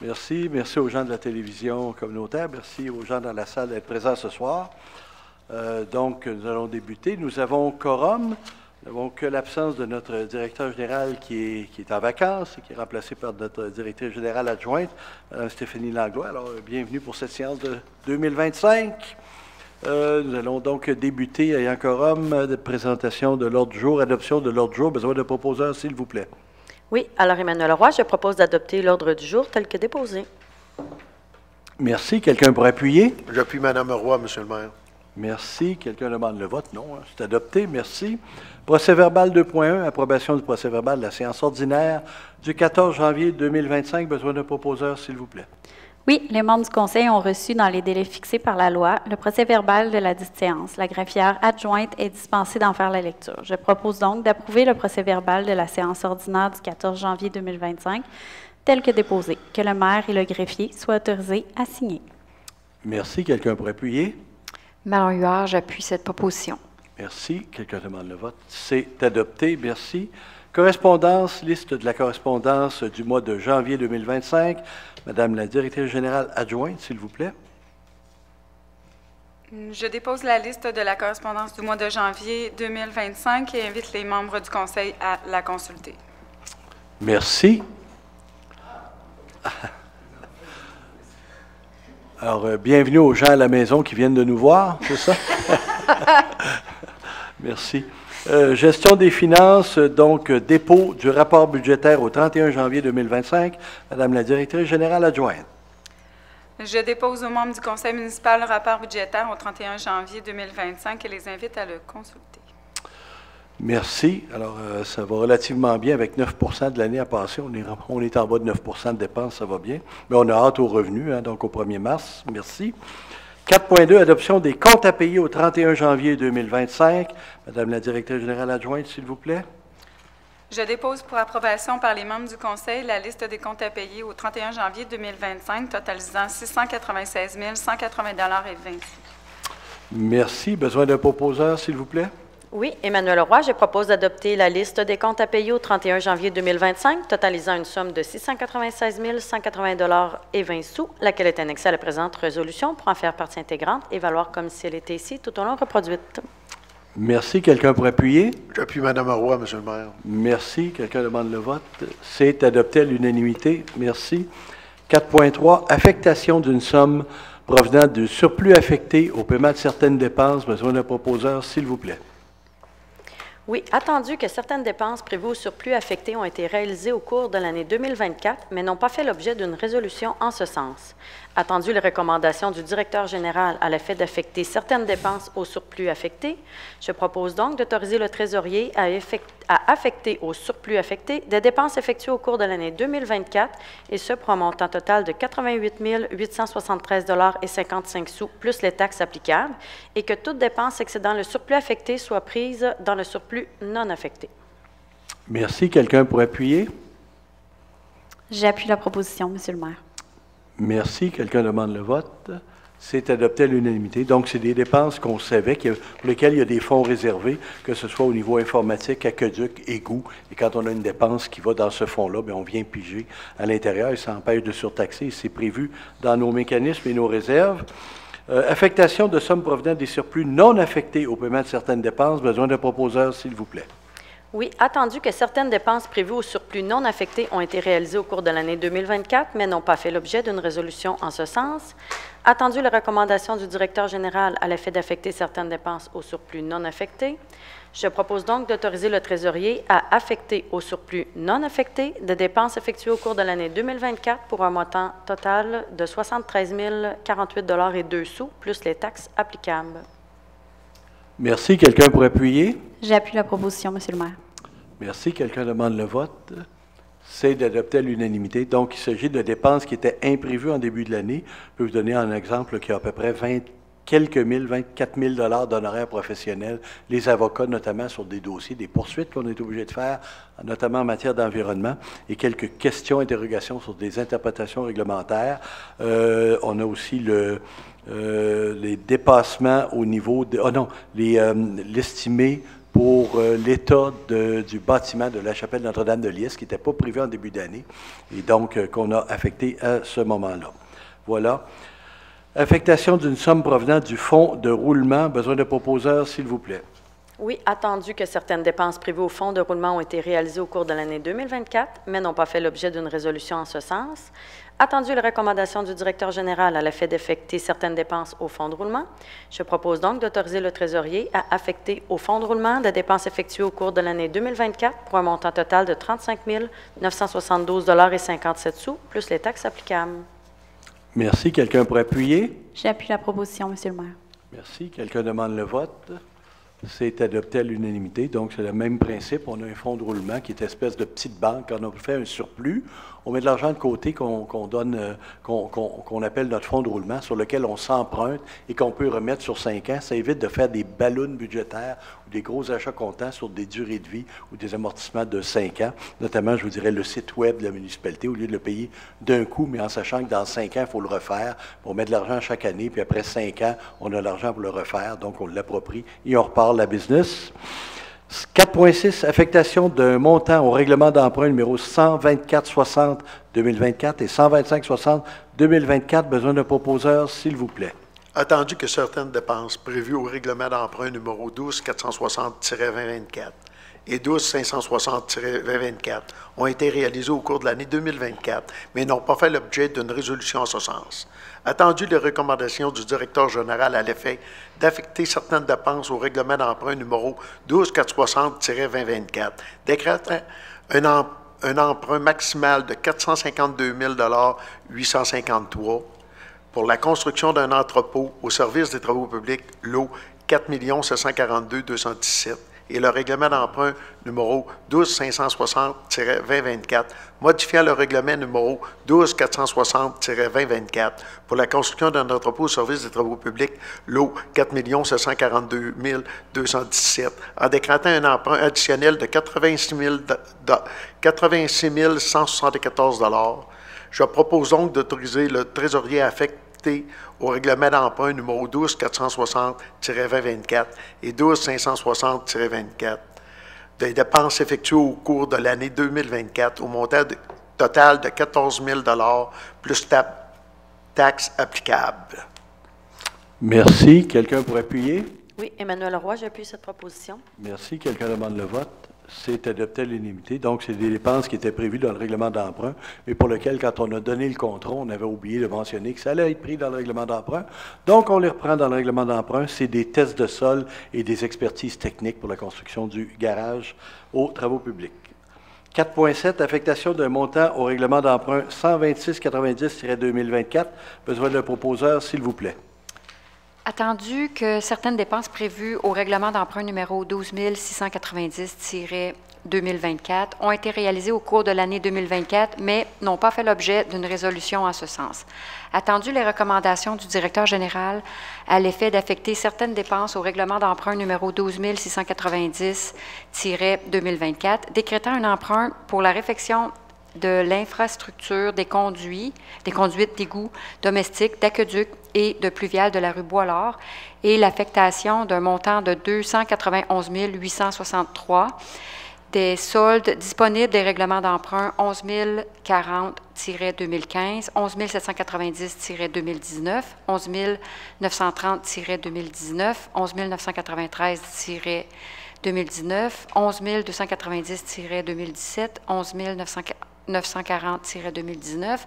Merci. Merci aux gens de la télévision communautaire. Merci aux gens dans la salle d'être présents ce soir. Donc, nous allons débuter. Nous avons quorum. Nous n'avons que l'absence de notre directeur général qui est en vacances et qui est remplacé par notre directrice générale adjointe, Mme Stéphanie Langlois. Alors, bienvenue pour cette séance de 2025. Nous allons donc débuter ayant quorum de présentation de l'ordre du jour, adoption de l'ordre du jour. Besoin de proposeurs, s'il vous plaît. Oui, alors Emmanuel Roy, je propose d'adopter l'ordre du jour tel que déposé. Merci. Quelqu'un pour appuyer? J'appuie Mme Roy, Monsieur le maire. Merci. Quelqu'un demande le vote? Non, c'est adopté. Merci. Procès-verbal 2.1, approbation du procès-verbal de la séance ordinaire du 14 janvier 2025. Besoin d'un proposeur, s'il vous plaît. Oui, les membres du Conseil ont reçu dans les délais fixés par la loi le procès-verbal de la dite séance. La greffière adjointe est dispensée d'en faire la lecture. Je propose donc d'approuver le procès-verbal de la séance ordinaire du 14 janvier 2025 tel que déposé, que le maire et le greffier soient autorisés à signer. Merci. Quelqu'un pour appuyer? Manon Huard, j'appuie cette proposition. Merci. Quelqu'un demande le vote. C'est adopté. Merci. Correspondance, liste de la correspondance du mois de janvier 2025. Madame la directrice générale adjointe, s'il vous plaît. Je dépose la liste de la correspondance du mois de janvier 2025 et invite les membres du Conseil à la consulter. Merci. Alors, bienvenue aux gens à la maison qui viennent de nous voir, c'est ça? Merci. Gestion des finances, donc dépôt du rapport budgétaire au 31 janvier 2025. Madame la directrice générale adjointe. Je dépose aux membres du Conseil municipal le rapport budgétaire au 31 janvier 2025 et les invite à le consulter. Merci. Alors, ça va relativement bien avec 9 de l'année à passer. On est en bas de 9 de dépenses, ça va bien. Mais on a hâte aux revenus, donc au 1er mars. Merci. 4.2, adoption des comptes à payer au 31 janvier 2025. Madame la directrice générale adjointe, s'il vous plaît. Je dépose pour approbation par les membres du Conseil la liste des comptes à payer au 31 janvier 2025, totalisant 696 180,20 $. Merci. Besoin d'un proposeur, s'il vous plaît. Oui, Emmanuel Roy, je propose d'adopter la liste des comptes à payer au 31 janvier 2025, totalisant une somme de 696 180,20 $, laquelle est annexée à la présente résolution pour en faire partie intégrante et valoir comme si elle était ici tout au long reproduite. Merci. Quelqu'un pour appuyer? J'appuie Mme Roy, Monsieur le maire. Merci. Quelqu'un demande le vote. C'est adopté à l'unanimité. Merci. 4.3, affectation d'une somme provenant du surplus affecté au paiement de certaines dépenses. Besoin d'un proposeur, s'il vous plaît. Oui, attendu que certaines dépenses prévues au surplus affecté ont été réalisées au cours de l'année 2024, mais n'ont pas fait l'objet d'une résolution en ce sens. Attendu les recommandations du directeur général à l'effet d'affecter certaines dépenses au surplus affecté, je propose donc d'autoriser le trésorier à affecter au surplus affecté des dépenses effectuées au cours de l'année 2024, et ce pour un montant total de 88 873,55 $, plus les taxes applicables, et que toute dépense excédant le surplus affecté soit prise dans le surplus non affecté. Merci. Quelqu'un pour appuyer? J'appuie la proposition, Monsieur le maire. Merci. Quelqu'un demande le vote. C'est adopté à l'unanimité. Donc, c'est des dépenses qu'on savait, pour lesquelles il y a des fonds réservés, que ce soit au niveau informatique, aqueduc, égout. Et quand on a une dépense qui va dans ce fonds-là, bien, on vient piger à l'intérieur et ça empêche de surtaxer. C'est prévu dans nos mécanismes et nos réserves. Affectation de sommes provenant des surplus non affectés au paiement de certaines dépenses. Besoin d'un proposeur, s'il vous plaît. Oui, attendu que certaines dépenses prévues au surplus non affecté ont été réalisées au cours de l'année 2024, mais n'ont pas fait l'objet d'une résolution en ce sens. Attendu les recommandations du directeur général à l'effet d'affecter certaines dépenses au surplus non affecté, je propose donc d'autoriser le trésorier à affecter au surplus non affecté des dépenses effectuées au cours de l'année 2024 pour un montant total de 73 048,02 $, plus les taxes applicables. Merci. Quelqu'un pour appuyer? J'appuie la proposition, Monsieur le maire. Merci. Quelqu'un demande le vote. C'est d'adopter à l'unanimité. Donc, il s'agit de dépenses qui étaient imprévues en début de l'année. Je peux vous donner un exemple qui a à peu près 24 000 $ d'honoraires professionnels, les avocats notamment sur des dossiers, des poursuites qu'on est obligé de faire, notamment en matière d'environnement, et quelques questions, interrogations sur des interprétations réglementaires. On a aussi les dépassements au niveau de... l'estimé pour l'état du bâtiment de la chapelle Notre-Dame de Liesse, qui n'était pas prévu en début d'année, et donc qu'on a affecté à ce moment-là. Voilà. Affectation d'une somme provenant du fonds de roulement. Besoin de proposeurs, s'il vous plaît. Oui, attendu que certaines dépenses prévues au fonds de roulement ont été réalisées au cours de l'année 2024, mais n'ont pas fait l'objet d'une résolution en ce sens. Attendu les recommandations du directeur général à l'effet d'affecter certaines dépenses au fonds de roulement, je propose donc d'autoriser le trésorier à affecter au fonds de roulement des dépenses effectuées au cours de l'année 2024 pour un montant total de 35 972,57 $, plus les taxes applicables. Merci. Quelqu'un pour appuyer? J'appuie la proposition, Monsieur le maire. Merci. Quelqu'un demande le vote? C'est adopté à l'unanimité. Donc, c'est le même principe. On a un fonds de roulement qui est une espèce de petite banque. Quand on fait un surplus, on met de l'argent de côté qu'on appelle notre fonds de roulement, sur lequel on s'emprunte et qu'on peut remettre sur 5 ans. Ça évite de faire des ballons budgétaires ou des gros achats comptants sur des durées de vie ou des amortissements de 5 ans. Notamment, je vous dirais, le site web de la municipalité, au lieu de le payer d'un coup, mais en sachant que dans 5 ans, il faut le refaire. On met de l'argent chaque année, puis après 5 ans, on a l'argent pour le refaire. Donc, on l'approprie et on repart la business. 4.6, affectation d'un montant au règlement d'emprunt numéro 124-60-2024 et 125-60-2024. Besoin d'un proposeur, s'il vous plaît. Attendu que certaines dépenses prévues au règlement d'emprunt numéro 12-460-2024 et 12-560-2024 ont été réalisées au cours de l'année 2024, mais n'ont pas fait l'objet d'une résolution en ce sens. Attendu les recommandations du directeur général à l'effet d'affecter certaines dépenses au règlement d'emprunt numéro 12-460-2024, décrétant un emprunt maximal de 452 853 pour la construction d'un entrepôt au service des travaux publics, lot 4 742 217, et le règlement d'emprunt numéro 12-560-2024, modifiant le règlement numéro 12-460-2024 pour la construction d'un entrepôt au service des travaux publics, lot 4 742 217, en décrétant un emprunt additionnel de 86 174 $. Je propose donc d'autoriser le trésorier à affecter au règlement d'emprunt numéro 12-460-2024 et 12-560-24 des dépenses effectuées au cours de l'année 2024 au montant total de 14 000 $ plus taxes applicables. Merci. Quelqu'un pour appuyer? Oui, Emmanuel Roy, j'appuie cette proposition. Merci. Quelqu'un demande le vote? C'est adopté à l'unanimité. Donc, c'est des dépenses qui étaient prévues dans le règlement d'emprunt, mais pour lesquelles, quand on a donné le contrat, on avait oublié de mentionner que ça allait être pris dans le règlement d'emprunt. Donc, on les reprend dans le règlement d'emprunt. C'est des tests de sol et des expertises techniques pour la construction du garage aux travaux publics. 4.7, affectation d'un montant au règlement d'emprunt 126,90-2024. Besoin d'un proposeur, s'il vous plaît. Attendu que certaines dépenses prévues au règlement d'emprunt numéro 12 690-2024 ont été réalisées au cours de l'année 2024, mais n'ont pas fait l'objet d'une résolution en ce sens. Attendu les recommandations du directeur général à l'effet d'affecter certaines dépenses au règlement d'emprunt numéro 12 690-2024, décrétant un emprunt pour la réfection de l'infrastructure des conduites d'égouts domestiques, d'aqueducs et de pluviales de la rue Boilard et l'affectation d'un montant de 291 863 des soldes disponibles des règlements d'emprunt 11 040-2015, 11 790-2019, 11 930-2019, 11 993-2019, 11 290-2017, 11 940-2019,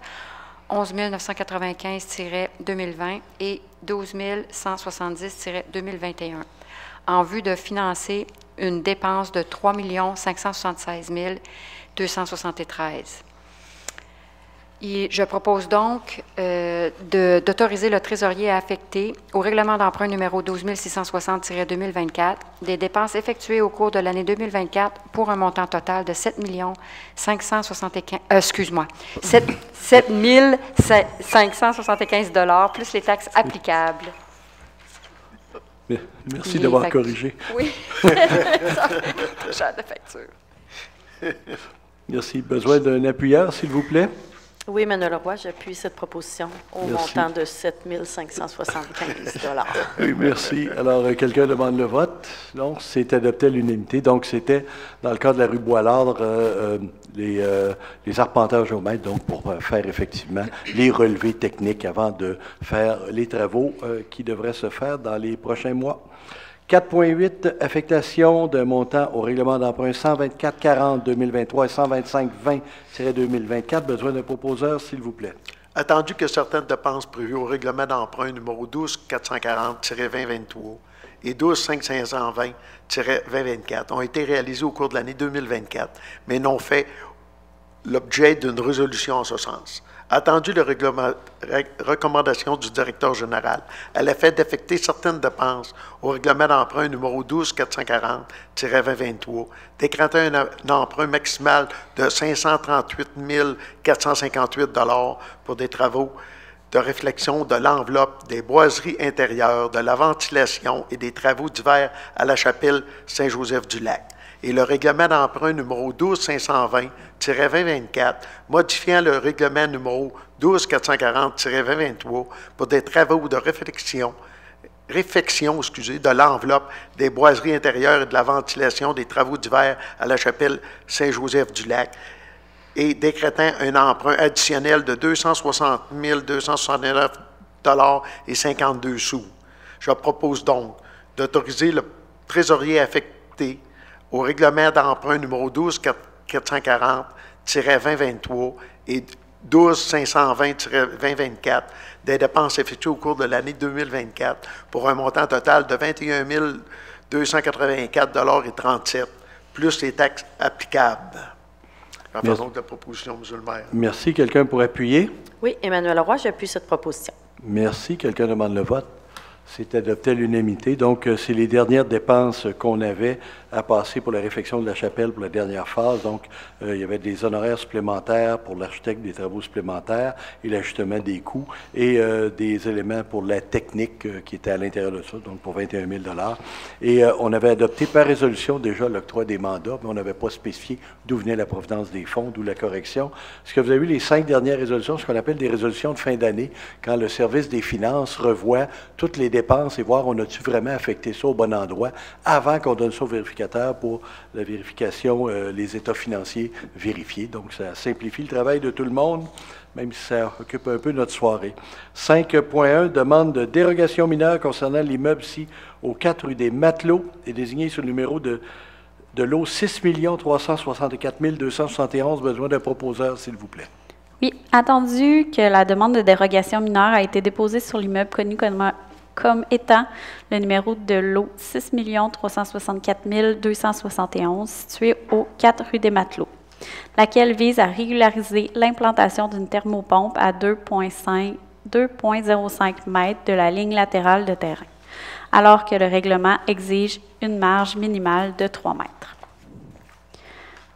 11 995-2020 et 12 170-2021, en vue de financer une dépense de 3 576 273. Et je propose donc d'autoriser le trésorier à affecter au règlement d'emprunt numéro 12 660-2024 des dépenses effectuées au cours de l'année 2024 pour un montant total de 7 575 $ plus les taxes applicables. Merci d'avoir corrigé. Oui, cher de facture. Merci. Besoin d'un appuyeur, s'il vous plaît? Oui, Emmanuel Leroy, j'appuie cette proposition au Merci. montant de 7 575 Oui, merci. Alors, quelqu'un demande le vote? Non, c'est adopté à l'unanimité. Donc, c'était dans le cas de la rue Boilard, les arpenteurs géomètres, donc pour faire effectivement les relevés techniques avant de faire les travaux qui devraient se faire dans les prochains mois. 4.8, affectation d'un montant au règlement d'emprunt 124-40-2023 et 125-20-2024. Besoin d'un proposeur, s'il vous plaît. Attendu que certaines dépenses prévues au règlement d'emprunt numéro 12-440-2023 et 12-520-2024 ont été réalisées au cours de l'année 2024, mais n'ont fait l'objet d'une résolution en ce sens. Attendu les recommandations du directeur général à l'effet d'affecter certaines dépenses au règlement d'emprunt numéro 12-440-2023, décrétant un emprunt maximal de 538 458 $ pour des travaux de réflexion de l'enveloppe, des boiseries intérieures, de la ventilation et des travaux divers à la chapelle Saint-Joseph-du-Lac. Et le règlement d'emprunt numéro 12-520-2024, modifiant le règlement numéro 12-440-2023 pour des travaux de réfection de l'enveloppe, des boiseries intérieures et de la ventilation des travaux divers à la chapelle Saint-Joseph-du-Lac, et décrétant un emprunt additionnel de 260 269 $ et 52 sous. Je propose donc d'autoriser le trésorier affecté au règlement d'emprunt numéro 12-440-2023 et 12-520-2024 des dépenses effectuées au cours de l'année 2024 pour un montant total de 21 284,37 $ plus les taxes applicables. En faisant de la proposition, M. le maire. Merci. Quelqu'un pour appuyer? Oui, Emmanuel Leroy, j'appuie cette proposition. Merci. Quelqu'un demande le vote? C'est adopté à l'unanimité. Donc, c'est les dernières dépenses qu'on avait à passer pour la réfection de la chapelle pour la dernière phase. Donc, il y avait des honoraires supplémentaires pour l'architecte, des travaux supplémentaires et l'ajustement des coûts et des éléments pour la technique qui était à l'intérieur de ça, donc pour 21 000 $. Et on avait adopté par résolution déjà l'octroi des mandats, mais on n'avait pas spécifié d'où venait la provenance des fonds, d'où la correction. Ce que vous avez vu, les 5 dernières résolutions, ce qu'on appelle des résolutions de fin d'année, quand le service des finances revoit toutes les dépenses et voir on a-tu vraiment affecté ça au bon endroit avant qu'on donne ça au vérificateur pour la vérification, les états financiers vérifiés. Donc, ça simplifie le travail de tout le monde, même si ça occupe un peu notre soirée. 5.1, demande de dérogation mineure concernant l'immeuble ici au 4 rue des Matelots et désigné sur le numéro de lot 6 364 271. Besoin d'un proposeur, s'il vous plaît. Oui, attendu que la demande de dérogation mineure a été déposée sur l'immeuble connu comme étant le numéro de lot 6 364 271 situé au 4 rue des Matelots, laquelle vise à régulariser l'implantation d'une thermopompe à 2,05 mètres de la ligne latérale de terrain, alors que le règlement exige une marge minimale de 3 mètres.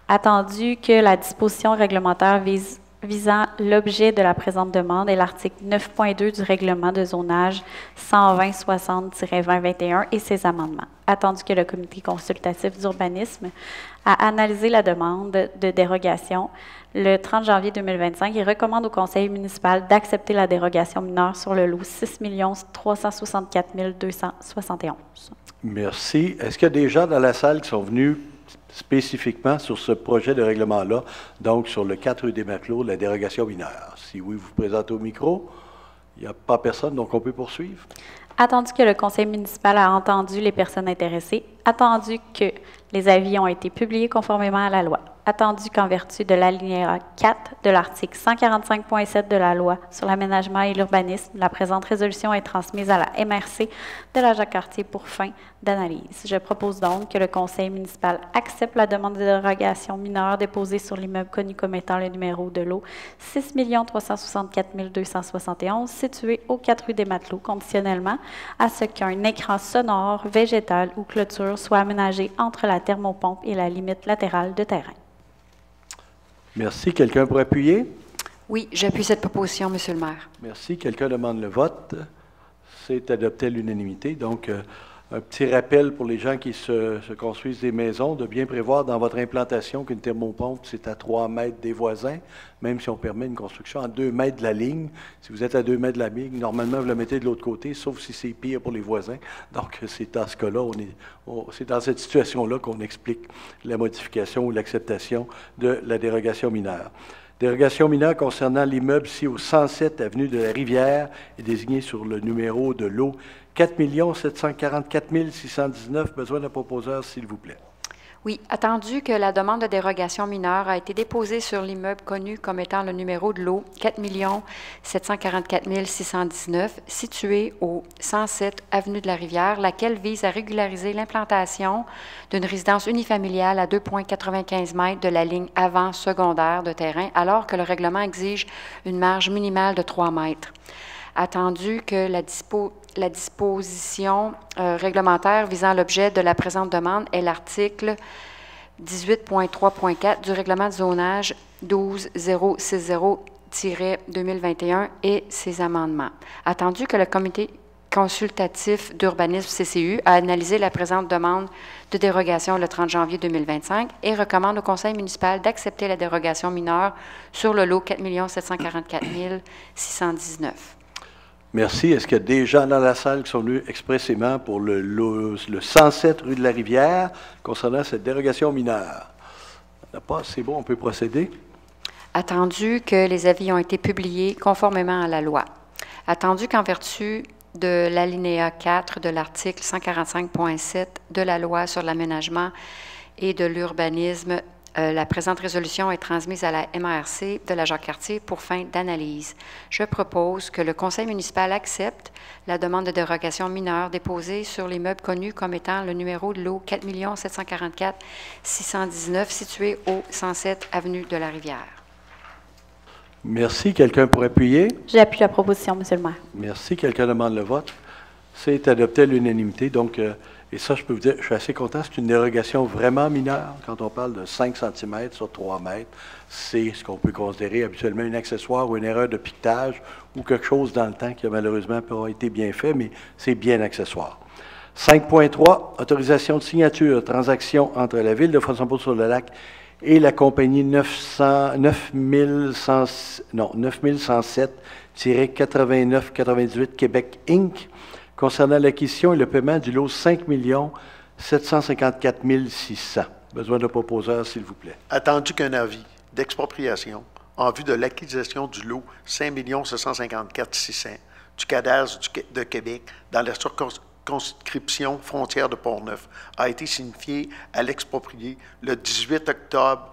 Attendu que la disposition réglementaire visant l'objet de la présente demande est l'article 9.2 du règlement de zonage 120-60-2021 et ses amendements. Attendu que le comité consultatif d'urbanisme a analysé la demande de dérogation le 30 janvier 2025 et recommande au conseil municipal d'accepter la dérogation mineure sur le lot 6 364 271. Merci. Est-ce qu'il y a des gens dans la salle qui sont venus spécifiquement sur ce projet de règlement-là, donc sur le 4 rue des Matelots, la dérogation mineure? Si oui, vous vous présentez au micro. Il n'y a pas personne, donc on peut poursuivre. Attendu que le conseil municipal a entendu les personnes intéressées, attendu que les avis ont été publiés conformément à la loi, attendu qu'en vertu de l'alinéa 4 de l'article 145.7 de la loi sur l'aménagement et l'urbanisme, la présente résolution est transmise à la MRC de la Jacques-Cartier pour fin d'analyse. Je propose donc que le conseil municipal accepte la demande de dérogation mineure déposée sur l'immeuble connu comme étant le numéro de lot 6 364 271 situé au 4 rue des Matelots, conditionnellement à ce qu'un écran sonore, végétal ou clôture soit aménagé entre la thermopompe et la limite latérale de terrain. Merci. Quelqu'un pour appuyer? Oui, j'appuie cette proposition, M. le maire. Merci. Quelqu'un demande le vote. C'est adopté à l'unanimité. Donc, Un petit rappel pour les gens qui se construisent des maisons, de bien prévoir dans votre implantation qu'une thermopompe, c'est à 3 mètres des voisins, même si on permet une construction à 2 mètres de la ligne. Si vous êtes à 2 mètres de la ligne, normalement, vous la mettez de l'autre côté, sauf si c'est pire pour les voisins. Donc, c'est dans ce cas-là, c'est dans cette situation-là qu'on explique la modification ou l'acceptation de la dérogation mineure. Dérogation mineure concernant l'immeuble ici au 107 avenue de la Rivière est désigné sur le numéro de lot 4 744 619. Besoin d'un proposeur, s'il vous plaît. Oui, attendu que la demande de dérogation mineure a été déposée sur l'immeuble connu comme étant le numéro de lot 4 744 619, situé au 107 avenue de la Rivière, laquelle vise à régulariser l'implantation d'une résidence unifamiliale à 2,95 mètres de la ligne avant secondaire de terrain, alors que le règlement exige une marge minimale de 3 mètres. Attendu que la disposition réglementaire visant l'objet de la présente demande est l'article 18.3.4 du règlement de zonage 12060-2021 et ses amendements. Attendu que le comité consultatif d'urbanisme CCU a analysé la présente demande de dérogation le 30 janvier 2025 et recommande au conseil municipal d'accepter la dérogation mineure sur le lot 4 744 619. Merci. Est-ce qu'il y a des gens dans la salle qui sont venus expressément pour le 107 rue de la Rivière concernant cette dérogation mineure? Il n'y en a pas, c'est bon, on peut procéder. Attendu que les avis ont été publiés conformément à la loi. Attendu qu'en vertu de l'alinéa 4 de l'article 145.7 de la loi sur l'aménagement et de l'urbanisme, la présente résolution est transmise à la MRC de la Jacques-Cartier pour fin d'analyse. Je propose que le conseil municipal accepte la demande de dérogation mineure déposée sur l'immeuble connu comme étant le numéro de lot 4 744 619 situé au 107 avenue de la Rivière. Merci. Quelqu'un pour appuyer? J'appuie la proposition, Monsieur le maire. Merci. Quelqu'un demande le vote? C'est adopté à l'unanimité. Donc, et ça, je peux vous dire, je suis assez content. C'est une dérogation vraiment mineure. Quand on parle de 5 cm sur 3 mètres, c'est ce qu'on peut considérer habituellement un accessoire ou une erreur de piquetage ou quelque chose dans le temps qui a malheureusement pas été bien fait, mais c'est bien accessoire. 5.3, autorisation de signature, transaction entre la Ville de Fossambeau-sur-le-Lac et la compagnie 9107-8998 Québec Inc., concernant l'acquisition et le paiement du lot 5 754 600. Besoin de proposeur, s'il vous plaît. Attendu qu'un avis d'expropriation en vue de l'acquisition du lot 5 754 600 du cadastre de Québec dans la circonscription frontière de Port-Neuf a été signifié à l'exproprié le 18 octobre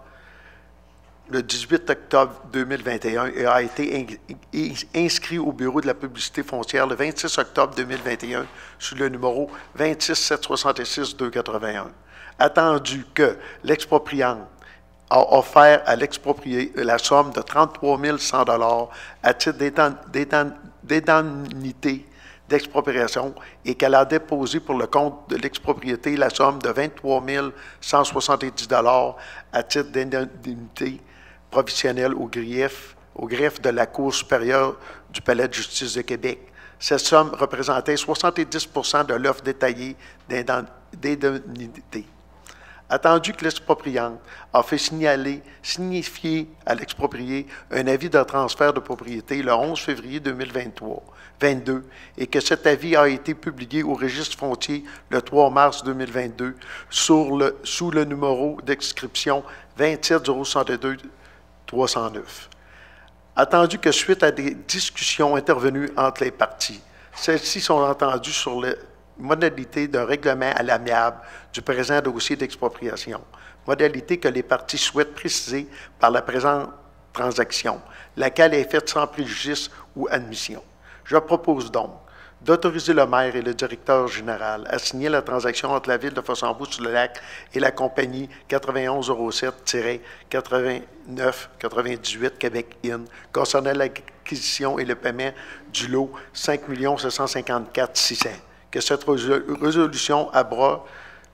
2021 et a été inscrit au Bureau de la publicité foncière le 26 octobre 2021 sous le numéro 26-766-281. Attendu que l'expropriante a offert à l'exproprié la somme de 33 100 $ à titre d'indemnité d'expropriation et qu'elle a déposé pour le compte de l'expropriété la somme de 23 170 $ à titre d'indemnité provisionnelle au greffe de la Cour supérieure du Palais de justice de Québec. Cette somme représentait 70 % de l'offre détaillée d'indemnité. Attendu que l'expropriante a fait signifier à l'exproprié un avis de transfert de propriété le 11 février 2022 et que cet avis a été publié au registre foncier le 3 mars 2022 sous le numéro d'inscription 27 062 309. Attendu que suite à des discussions intervenues entre les parties, celles-ci sont entendues sur les modalités d'un règlement à l'amiable du présent dossier d'expropriation, modalité que les parties souhaitent préciser par la présente transaction, laquelle est faite sans préjudice ou admission. Je propose donc d'autoriser le maire et le directeur général à signer la transaction entre la Ville de Fossambeau-sur-le-Lac et la compagnie 9107-8998 Québec Inn concernant l'acquisition et le paiement du lot 5 754 600. Que cette résolution abroge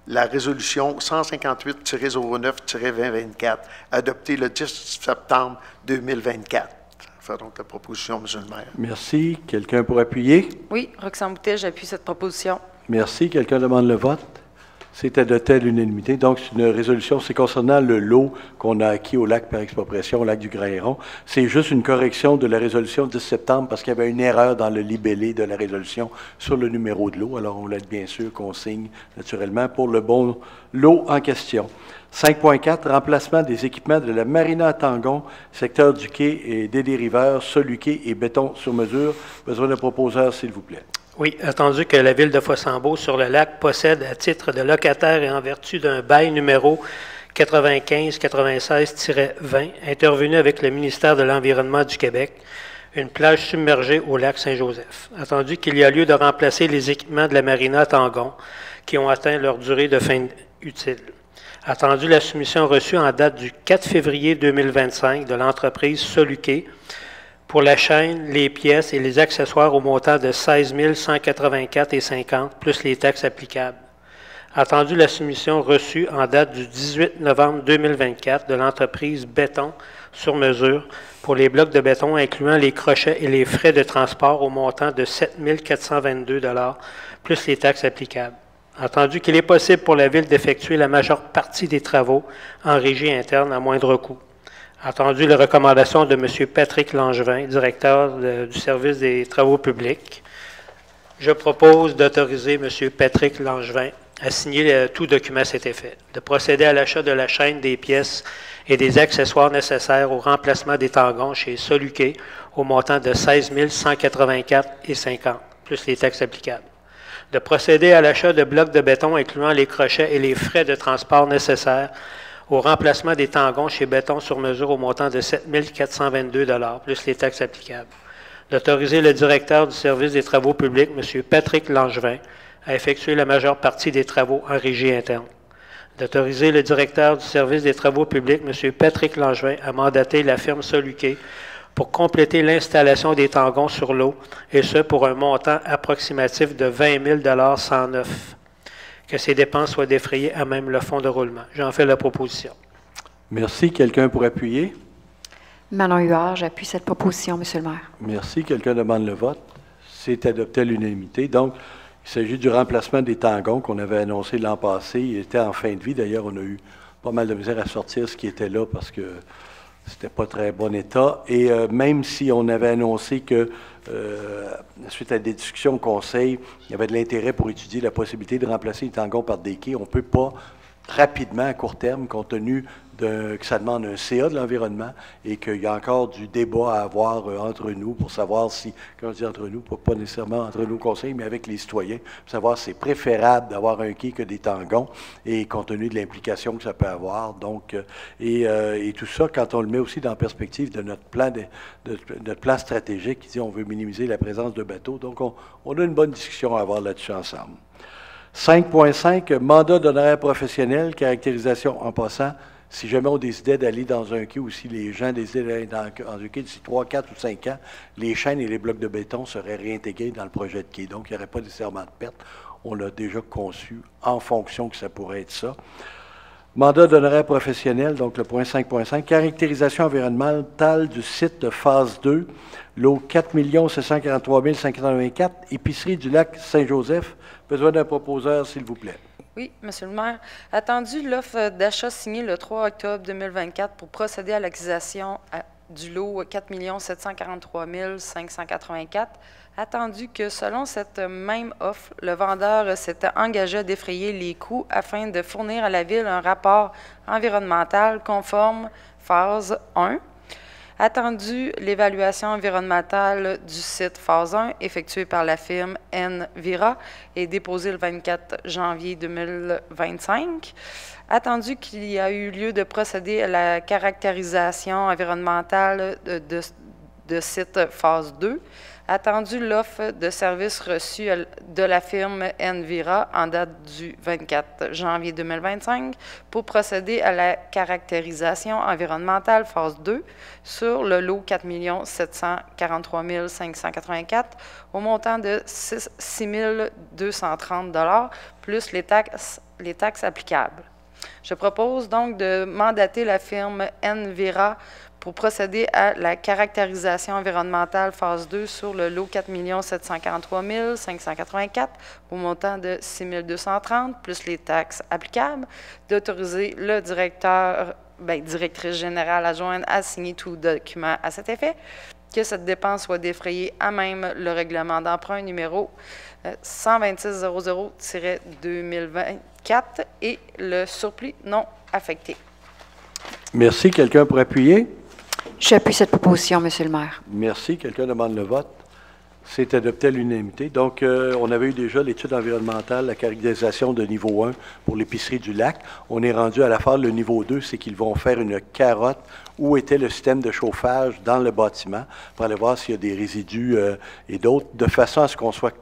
la résolution 158-09-2024 adoptée le 10 septembre 2024. Faire donc la proposition, M. le maire. Merci. Quelqu'un pour appuyer? Oui, Roxane Boutet, j'appuie cette proposition. Merci. Quelqu'un demande le vote? C'est adopté à l'unanimité. Donc, c'est une résolution, c'est concernant le lot qu'on a acquis au lac par expropriation, au lac du Grand-Héron. C'est juste une correction de la résolution 10 septembre parce qu'il y avait une erreur dans le libellé de la résolution sur le numéro de lot. Alors, on laisse bien sûr qu'on signe naturellement pour le bon lot en question. 5.4, remplacement des équipements de la Marina à Tangon, secteur du quai et des dériveurs, soluquet et béton sur mesure. Besoin d'un proposeur, s'il vous plaît. Oui, attendu que la Ville de Fossambeau sur le lac possède à titre de locataire et en vertu d'un bail numéro 95-96-20 intervenu avec le ministère de l'Environnement du Québec, une plage submergée au lac Saint-Joseph. Attendu qu'il y a lieu de remplacer les équipements de la Marina à Tangon qui ont atteint leur durée de fin utile. Attendu la soumission reçue en date du 4 février 2025 de l'entreprise Soluquet pour la chaîne, les pièces et les accessoires au montant de 16 184,50 plus les taxes applicables. Attendu la soumission reçue en date du 18 novembre 2024 de l'entreprise Béton sur mesure pour les blocs de béton incluant les crochets et les frais de transport au montant de 7 422 plus les taxes applicables. Attendu qu'il est possible pour la Ville d'effectuer la majeure partie des travaux en régie interne à moindre coût. Attendu les recommandations de M. Patrick Langevin, directeur du service des travaux publics. Je propose d'autoriser M. Patrick Langevin à signer tout document à cet effet, de procéder à l'achat de la chaîne des pièces et des accessoires nécessaires au remplacement des tangons chez Soluquet au montant de 16 184,50 plus les taxes applicables. De procéder à l'achat de blocs de béton incluant les crochets et les frais de transport nécessaires au remplacement des tangons chez Béton sur mesure au montant de 7 422 plus les taxes applicables. D'autoriser le directeur du service des travaux publics, M. Patrick Langevin, à effectuer la majeure partie des travaux en régie interne. D'autoriser le directeur du service des travaux publics, M. Patrick Langevin, à mandater la firme Soluquet pour compléter l'installation des tangons sur l'eau, et ce pour un montant approximatif de 20 000 109. Que ces dépenses soient défrayées à même le fonds de roulement. J'en fais la proposition. Merci. Quelqu'un pour appuyer? Manon Huard, j'appuie cette proposition, M. le maire. Merci. Quelqu'un demande le vote? C'est adopté à l'unanimité. Donc, il s'agit du remplacement des tangons qu'on avait annoncé l'an passé. Il était en fin de vie. D'ailleurs, on a eu pas mal de misère à sortir ce qui était là parce que c'était pas très bon état. Et même si on avait annoncé que, suite à des discussions au Conseil, il y avait de l'intérêt pour étudier la possibilité de remplacer les tangons par des quais, on ne peut pas rapidement, à court terme, compte tenu que ça demande un CA de l'environnement et qu'il y a encore du débat à avoir entre nous pour savoir si, quand je dis entre nous, pas nécessairement entre nous conseils, mais avec les citoyens, pour savoir si c'est préférable d'avoir un quai que des tangons et compte tenu de l'implication que ça peut avoir. Donc, et tout ça, quand on le met aussi dans la perspective de notre plan, notre plan stratégique qui dit on veut minimiser la présence de bateaux. Donc, on a une bonne discussion à avoir là-dessus ensemble. 5.5, mandat d'honoraire professionnel, caractérisation en passant. Si jamais on décidait d'aller dans un quai ou si les gens décidaient d'aller dans un quai d'ici 3, 4 ou 5 ans, les chaînes et les blocs de béton seraient réintégrés dans le projet de quai. Donc, il n'y aurait pas nécessairement de perte. On l'a déjà conçu en fonction que ça pourrait être ça. Mandat d'honoraire professionnel, donc le point 5.5, caractérisation environnementale du site de phase 2, lot 4 743 584, épicerie du lac Saint-Joseph. Besoin d'un proposeur, s'il vous plaît. Oui, Monsieur le maire. Attendu l'offre d'achat signée le 3 octobre 2024 pour procéder à l'acquisition du lot 4 743 584. Attendu que, selon cette même offre, le vendeur s'était engagé à défrayer les coûts afin de fournir à la Ville un rapport environnemental conforme phase 1. Attendu l'évaluation environnementale du site phase 1 effectuée par la firme Envira et déposée le 24 janvier 2025. Attendu qu'il y a eu lieu de procéder à la caractérisation environnementale de site phase 2. Attendu l'offre de services reçue de la firme Envira en date du 24 janvier 2025 pour procéder à la caractérisation environnementale phase 2 sur le lot 4 743 584 au montant de 6 230 $ plus les taxes applicables. Je propose donc de mandater la firme Envira pour procéder à la caractérisation environnementale phase 2 sur le lot 4 743 584 au montant de 6 230 plus les taxes applicables, d'autoriser le directrice générale adjointe à signer tout document à cet effet, que cette dépense soit défrayée à même le règlement d'emprunt numéro 12600-2024 et le surplus non affecté. Merci. Quelqu'un pour appuyer? J'appuie cette proposition, Monsieur le maire. Merci. Quelqu'un demande le vote? C'est adopté à l'unanimité. Donc, on avait eu déjà l'étude environnementale, la caractérisation de niveau 1 pour l'épicerie du lac. On est rendu à la phase, le niveau 2, c'est qu'ils vont faire une carotte où était le système de chauffage dans le bâtiment pour aller voir s'il y a des résidus et d'autres, de façon à ce qu'on soit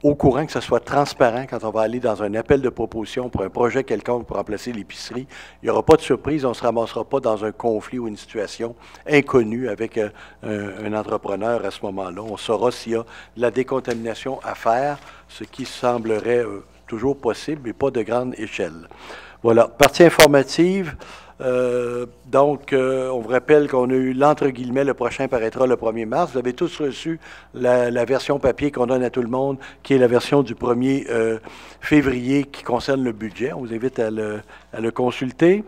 au courant, que ce soit transparent quand on va aller dans un appel de proposition pour un projet quelconque pour remplacer l'épicerie. Il n'y aura pas de surprise, on ne se ramassera pas dans un conflit ou une situation inconnue avec un entrepreneur à ce moment-là. On saura s'il y a de la décontamination à faire, ce qui semblerait toujours possible, mais pas de grande échelle. Voilà. Partie informative. On vous rappelle qu'on a eu l'entre-guillemets, le prochain paraîtra le 1er mars. Vous avez tous reçu la version papier qu'on donne à tout le monde, qui est la version du 1er février qui concerne le budget. On vous invite à le consulter.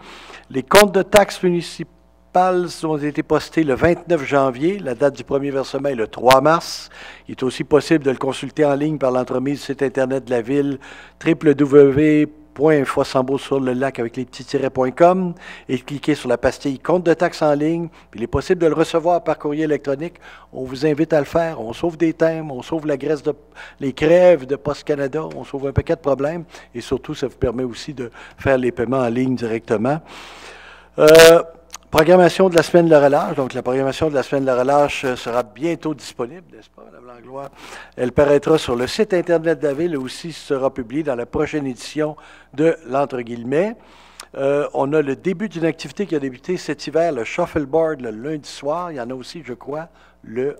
Les comptes de taxes municipales ont été postés le 29 janvier. La date du premier versement est le 3 mars. Il est aussi possible de le consulter en ligne par l'entremise du site Internet de la Ville, www.infosambo sur le lac avec les petits tirets.com et cliquez sur la pastille compte de taxes en ligne. Puis il est possible de le recevoir par courrier électronique. On vous invite à le faire. On sauve des thèmes, on sauve les crèves de Poste Canada, on sauve un paquet de problèmes et surtout, ça vous permet aussi de faire les paiements en ligne directement. Programmation de la semaine de la relâche. Donc, la programmation de la semaine de la relâche sera bientôt disponible, n'est-ce pas, Mme Langlois? Elle paraîtra sur le site Internet de la Ville et aussi sera publiée dans la prochaine édition de l'entre-guillemets. On a le début d'une activité qui a débuté cet hiver, le shuffleboard, le lundi soir. Il y en a aussi, je crois, il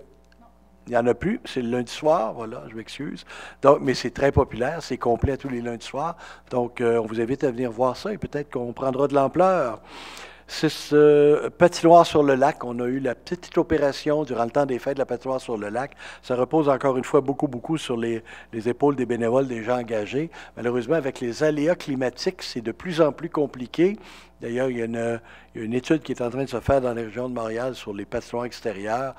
n'y en a plus, c'est le lundi soir, voilà, je m'excuse. Donc, mais c'est très populaire, c'est complet tous les lundis soirs. Donc, on vous invite à venir voir ça et peut-être qu'on prendra de l'ampleur. C'est ce patinoire sur le lac. On a eu la petite opération durant le temps des fêtes de la patinoire sur le lac. Ça repose encore une fois beaucoup sur les épaules des bénévoles, des gens engagés. Malheureusement, avec les aléas climatiques, c'est de plus en plus compliqué. D'ailleurs, il y a une étude qui est en train de se faire dans la région de Montréal sur les patinoires extérieures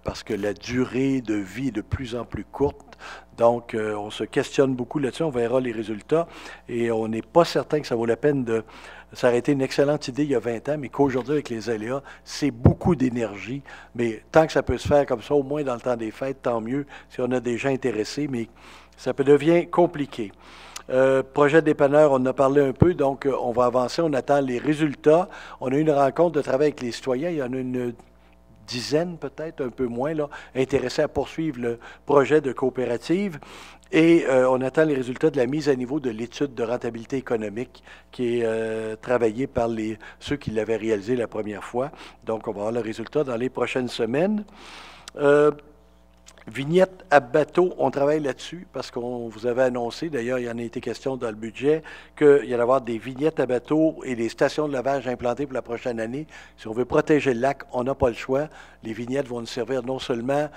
parce que la durée de vie est de plus en plus courte. Donc, on se questionne beaucoup là-dessus. On verra les résultats et on n'est pas certain que ça vaut la peine de... Ça aurait été une excellente idée il y a 20 ans, mais qu'aujourd'hui, avec les aléas, c'est beaucoup d'énergie. Mais tant que ça peut se faire comme ça, au moins dans le temps des fêtes, tant mieux si on a des gens intéressés, mais ça devient compliqué. Projet de dépanneur, on en a parlé un peu, donc on va avancer, on attend les résultats. On a eu une rencontre de travail avec les citoyens, il y en a une dizaine peut-être, un peu moins, là, intéressés à poursuivre le projet de coopérative. Et on attend les résultats de la mise à niveau de l'étude de rentabilité économique qui est travaillée par ceux qui l'avaient réalisé la première fois. Donc, on va avoir le résultat dans les prochaines semaines. Vignette à bateau, on travaille là-dessus parce qu'on vous avait annoncé, d'ailleurs, il y en a été question dans le budget, qu'il y allait avoir des vignettes à bateau et des stations de lavage implantées pour la prochaine année. Si on veut protéger le lac, on n'a pas le choix. Les vignettes vont nous servir non seulement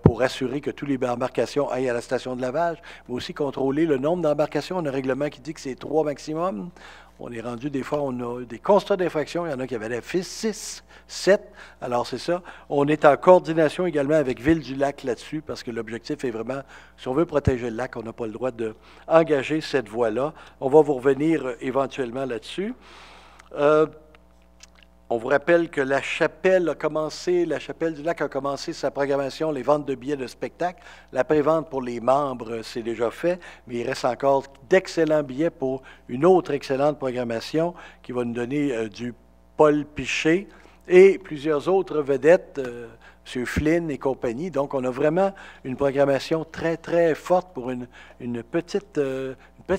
pour assurer que tous les embarcations aillent à la station de lavage, mais aussi contrôler le nombre d'embarcations. On a un règlement qui dit que c'est 3 maximum. On est rendu, des fois, on a des constats d'infraction. Il y en a qui avaient la 6, 7. Alors, c'est ça. On est en coordination également avec Ville-du-Lac là-dessus parce que l'objectif est vraiment, si on veut protéger le lac, on n'a pas le droit d'engager cette voie-là. On va vous revenir éventuellement là-dessus. On vous rappelle que la chapelle du lac a commencé sa programmation, les ventes de billets de spectacle. La prévente pour les membres, c'est déjà fait, mais il reste encore d'excellents billets pour une autre excellente programmation qui va nous donner du Paul Piché et plusieurs autres vedettes, M. Flynn et compagnie. Donc, on a vraiment une programmation très, très forte pour une petite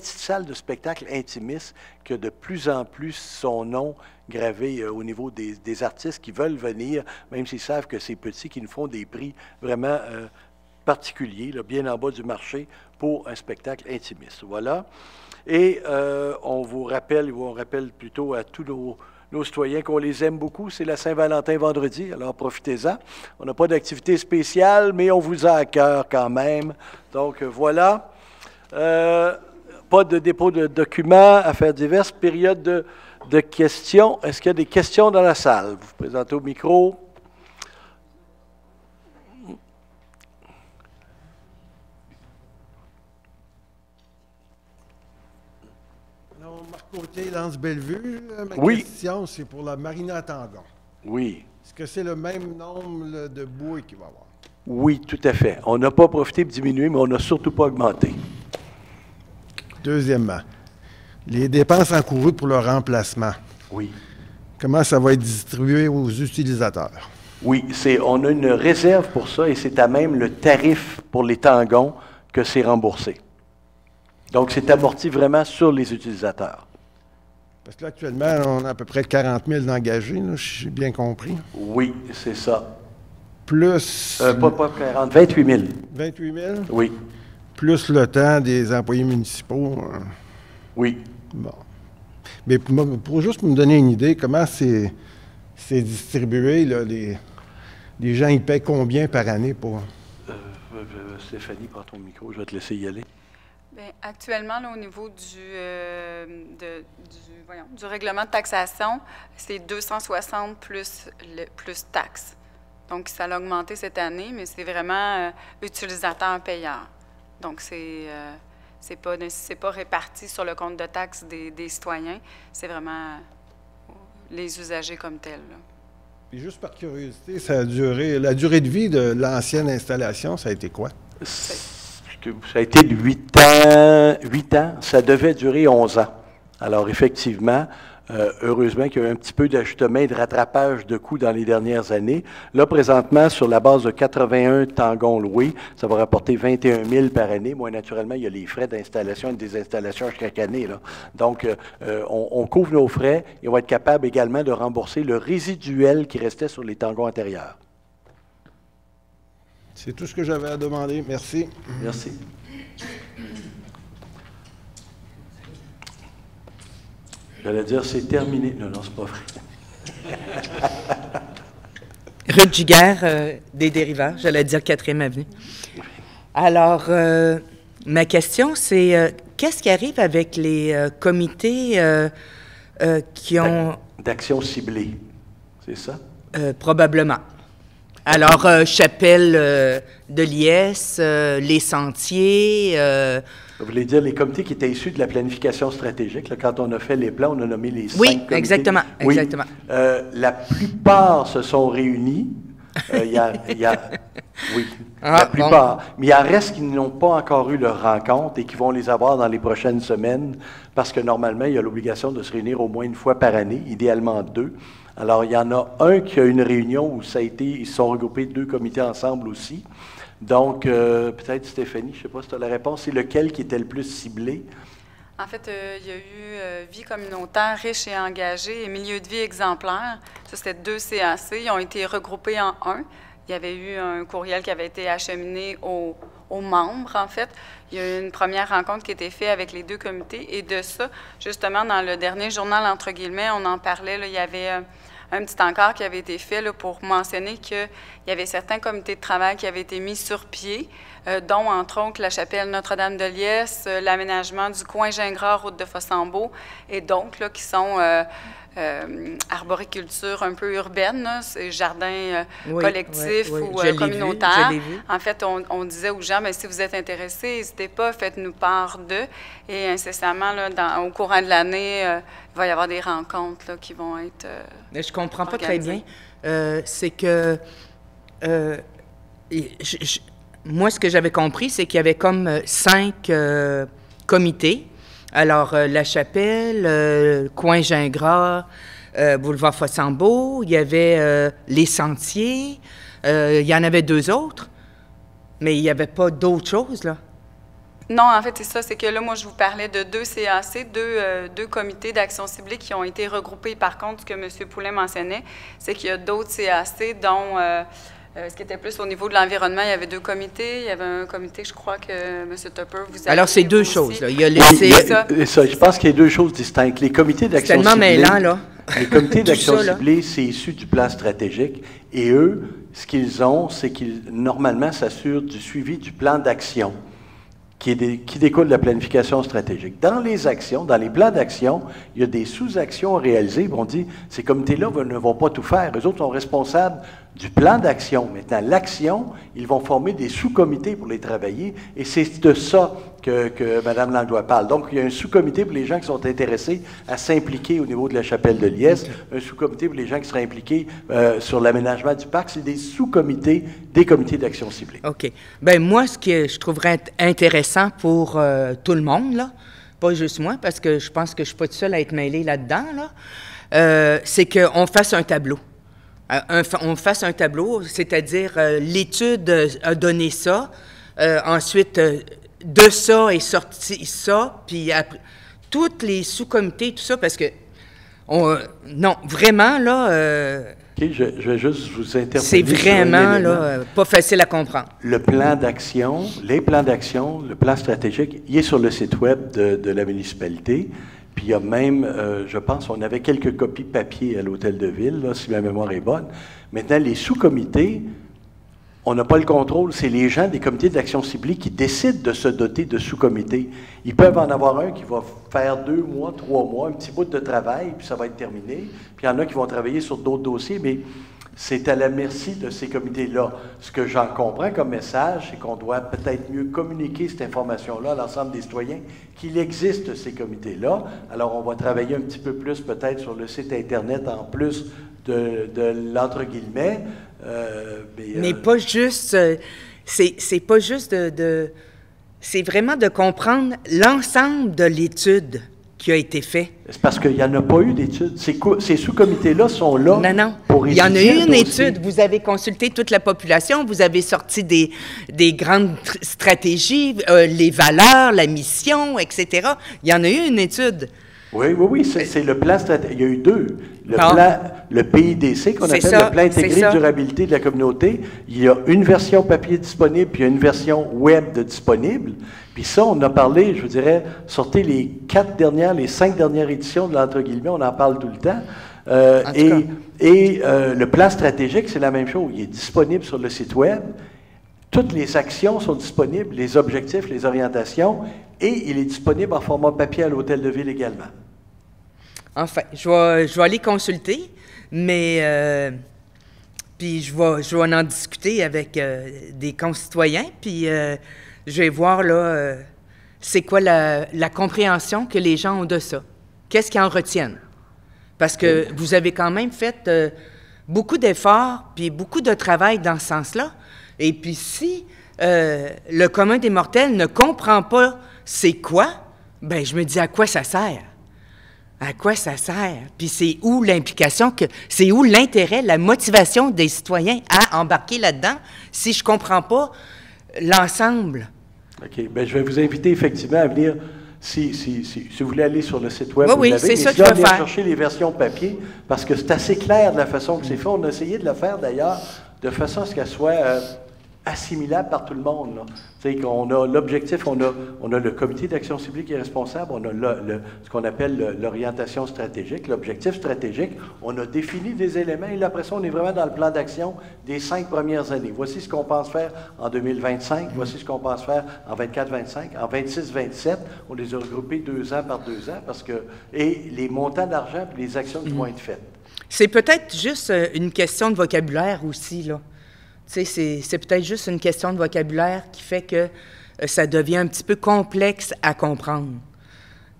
salle de spectacle intimiste qui a de plus en plus son nom gravé au niveau des artistes qui veulent venir, même s'ils savent que c'est petit, qui nous font des prix vraiment particulier, là, bien en bas du marché, pour un spectacle intimiste. Voilà. Et on vous rappelle, ou on rappelle plutôt à tous nos citoyens qu'on les aime beaucoup. C'est la Saint-Valentin vendredi, alors profitez-en. On n'a pas d'activité spéciale, mais on vous a à cœur quand même. Donc voilà. Pas de dépôt de documents, affaires diverses, période de questions. Est-ce qu'il y a des questions dans la salle? Vous vous présentez au micro. Alors, Marc Côté, Lance-Bellevue. Ma Oui. question, c'est pour la marina à Tangon. Oui. Est-ce que c'est le même nombre là, de bouées qu'il va y avoir? Oui, tout à fait. On n'a pas profité de diminuer, mais on n'a surtout pas augmenté. Deuxièmement, les dépenses encourues pour le remplacement. Oui. Comment ça va être distribué aux utilisateurs? Oui, on a une réserve pour ça et c'est à même le tarif pour les tangons que c'est remboursé. Donc, c'est amorti vraiment sur les utilisateurs. Parce que là, actuellement, on a à peu près 40 000 d'engagés, là, j'ai bien compris. Oui, c'est ça. Plus... Pas 40, 28 000. 28 000? Oui. Plus le temps des employés municipaux. Oui. Bon. Mais pour juste me donner une idée, comment c'est distribué, là, les gens, ils paient combien par année pour... Stéphanie, prends ton micro, je vais te laisser y aller. Bien, actuellement, là, au niveau du règlement de taxation, c'est 260 plus taxes. Donc, ça a augmenté cette année, mais c'est vraiment utilisateur-payeur. Donc, c'est pas réparti sur le compte de taxes des citoyens, c'est vraiment les usagers comme tels, là. Puis juste par curiosité, la durée de vie de l'ancienne installation, ça a été quoi? Ça a été de 8 ans. 8 ans. Ça devait durer 11 ans. Alors, effectivement, heureusement qu'il y a eu un petit peu d'ajustement et de rattrapage de coûts dans les dernières années. Là, présentement, sur la base de 81 tangons loués, ça va rapporter 21 000 par année. Moi, naturellement, il y a les frais d'installation et de désinstallation chaque année, là. Donc, on couvre nos frais et on va être capable également de rembourser le résiduel qui restait sur les tangons antérieurs. C'est tout ce que j'avais à demander. Merci. Merci. J'allais dire, c'est terminé. Non, c'est pas vrai. Ruth Giguère, des Dériveurs, j'allais dire 4e Avenue. Alors, ma question, c'est qu'est-ce qui arrive avec les comités qui ont... D'action ciblée, c'est ça? Probablement. Alors, Chapelle de Liesse, les sentiers... Vous voulez dire les comités qui étaient issus de la planification stratégique. Là, quand on a fait les plans, on a nommé les 5 comités. Oui, exactement. Oui. Exactement. La plupart se sont réunis. Oui, la plupart. Bon. Mais il en reste qui n'ont pas encore eu leur rencontre et qui vont les avoir dans les prochaines semaines parce que normalement, il y a l'obligation de se réunir au moins une fois par année, idéalement 2. Alors, il y en a un qui a une réunion où ils se sont regroupés 2 comités ensemble aussi. Donc, peut-être Stéphanie, je ne sais pas si tu as la réponse, c'est lequel qui était le plus ciblé? En fait, il y a eu vie communautaire riche et engagée et milieu de vie exemplaire. Ça, c'était 2 CAC. Ils ont été regroupés en un. Il y avait eu un courriel qui avait été acheminé aux membres, en fait. Il y a eu une première rencontre qui a été faite avec les 2 comités. Et de ça, justement, dans le dernier journal, entre guillemets, on en parlait, là, il y avait un petit encart qui avait été fait là, pour mentionner qu'il y avait certains comités de travail qui avaient été mis sur pied, dont, entre autres, la chapelle Notre-Dame de Liesse, l'aménagement du coin Gingras, route de Fossambeau, et donc, là, qui sont arboriculture un peu urbaine, là, c'est jardins collectifs ou communautaires. En fait, on disait aux gens, bien, si vous êtes intéressés, n'hésitez pas, faites-nous part d'eux. Et incessamment, là, au courant de l'année, il va y avoir des rencontres là, qui vont être Mais je comprends organisées. pas très bien. C'est que moi, ce que j'avais compris, c'est qu'il y avait comme 5 comités. Alors, La Chapelle, coin Gingras, boulevard Fossambeau, il y avait les sentiers, il y en avait 2 autres, mais il n'y avait pas d'autres choses, là. Non, en fait, c'est ça, c'est que là, moi, je vous parlais de 2 CAC, deux comités d'action ciblée qui ont été regroupés. Par contre, ce que M. Poulin mentionnait, c'est qu'il y a d'autres CAC, dont Ce qui était plus au niveau de l'environnement, il y avait 2 comités. Il y avait un comité, je crois que M. Tupper vous a... Alors, c'est 2 choses. Là. Il y a je pense qu'il y a 2 choses distinctes. Les comités d'action ciblée... C'est tellement mêlant, là. Les comités d'action ciblée, c'est issu du plan stratégique. Et eux, ce qu'ils ont, c'est qu'ils, normalement, s'assurent du suivi du plan d'action qui découle de la planification stratégique. Dans les actions, dans les plans d'action, il y a des sous-actions à réaliser. On dit, ces comités-là ne vont pas tout faire. Eux autres sont responsables du plan d'action. Maintenant, l'action, ils vont former des sous-comités pour les travailler, et c'est de ça que Mme Langlois parle. Donc, il y a un sous-comité pour les gens qui sont intéressés à s'impliquer au niveau de la chapelle de Liesse, un sous-comité pour les gens qui seraient impliqués sur l'aménagement du parc. C'est des sous-comités, des comités d'action ciblés. OK. Bien, moi, ce que je trouverais intéressant pour tout le monde, là, pas juste moi, parce que je pense que je ne suis pas toute seule à être mêlée là-dedans, là, c'est qu'on fasse un tableau. On fasse un tableau, c'est-à-dire l'étude a donné ça, ensuite de ça est sorti ça, puis après, tous les sous-comités, tout ça, parce que, non, vraiment, là... OK, je vais juste vous interpeller. C'est vraiment, là, pas facile à comprendre. Le plan d'action, les plans d'action, le plan stratégique, il est sur le site web de la municipalité. Puis il y a même, je pense, on avait quelques copies papier à l'Hôtel de Ville, là, si ma mémoire est bonne. Maintenant, les sous-comités, on n'a pas le contrôle. C'est les gens des comités d'action ciblée qui décident de se doter de sous-comités. Ils peuvent en avoir un qui va faire 2 mois, 3 mois, un petit bout de travail, puis ça va être terminé. Puis il y en a qui vont travailler sur d'autres dossiers, mais c'est à la merci de ces comités-là. Ce que j'en comprends comme message, c'est qu'on doit peut-être mieux communiquer cette information-là à l'ensemble des citoyens, qu'il existe ces comités-là. Alors, on va travailler un petit peu plus peut-être sur le site Internet en plus de l'entre guillemets. Mais pas juste... c'est pas juste c'est vraiment de comprendre l'ensemble de l'étude qui a été fait. C'est parce qu'il n'y en a pas eu d'études. Ces sous-comités-là sont là pour étudier. Il y en a eu une étude. Vous avez consulté toute la population, vous avez sorti des grandes stratégies, les valeurs, la mission, etc. Il y en a eu une étude. Oui, c'est le plan stratégique. Il y a eu 2. Le PIDC, qu'on appelle le plan intégré de durabilité de la communauté. Il y a une version papier disponible, puis il y a une version web disponible. Puis ça, on a parlé, je vous dirais, sortez les 5 dernières éditions de l'entre guillemets, on en parle tout le temps. Le plan stratégique, c'est la même chose. Il est disponible sur le site web. Toutes les actions sont disponibles, les objectifs, les orientations, et il est disponible en format papier à l'Hôtel de Ville également. Enfin, je vais aller consulter, mais puis je vais en discuter avec des concitoyens, puis je vais voir là, c'est quoi la compréhension que les gens ont de ça. Qu'est-ce qu'ils en retiennent? Parce que vous avez quand même fait beaucoup d'efforts, puis beaucoup de travail dans ce sens-là. Et puis si le commun des mortels ne comprend pas c'est quoi, bien, je me dis à quoi ça sert? À quoi ça sert? Puis c'est où l'implication, c'est où l'intérêt, la motivation des citoyens à embarquer là-dedans si je ne comprends pas l'ensemble? OK. Bien, je vais vous inviter effectivement à venir, si vous voulez aller sur le site web, oui, c'est ça que je vais faire. Chercher les versions papier, parce que c'est assez clair de la façon que c'est fait. On a essayé de le faire d'ailleurs de façon à ce qu'elle soit assimilable par tout le monde. Tu sais, qu'on a l'objectif, on a le comité d'action ciblée qui est responsable, on a ce qu'on appelle l'orientation stratégique, l'objectif stratégique, on a défini des éléments et là, après ça, on est vraiment dans le plan d'action des 5 premières années. Voici ce qu'on pense faire en 2025, voici ce qu'on pense faire en 24-25, en 26-27, on les a regroupés 2 ans par 2 ans, et les montants d'argent et les actions qui vont être faites. C'est peut-être juste une question de vocabulaire aussi, là. Tu sais, c'est peut-être juste une question de vocabulaire qui fait que ça devient un petit peu complexe à comprendre.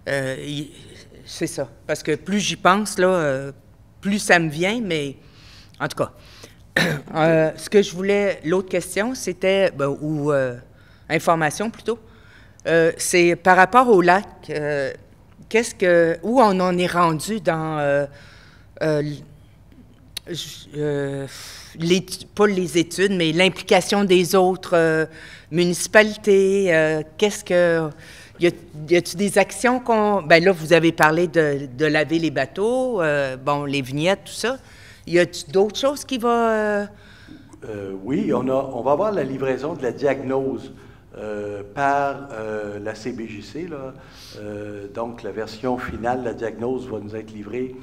C'est ça. Parce que plus j'y pense, là, plus ça me vient, mais en tout cas. Ce que je voulais, l'autre question, c'était, ou information plutôt, c'est par rapport au lac, où on en est rendu dans... pas les études, mais l'implication des autres municipalités. Y a-t-il des actions qu'on... Bien là, vous avez parlé de laver les bateaux, les vignettes, tout ça. Y a-t-il d'autres choses qui vont... Oui, on va avoir la livraison de la diagnose par la CBJC. Là. Donc, la version finale de la diagnose va nous être livrée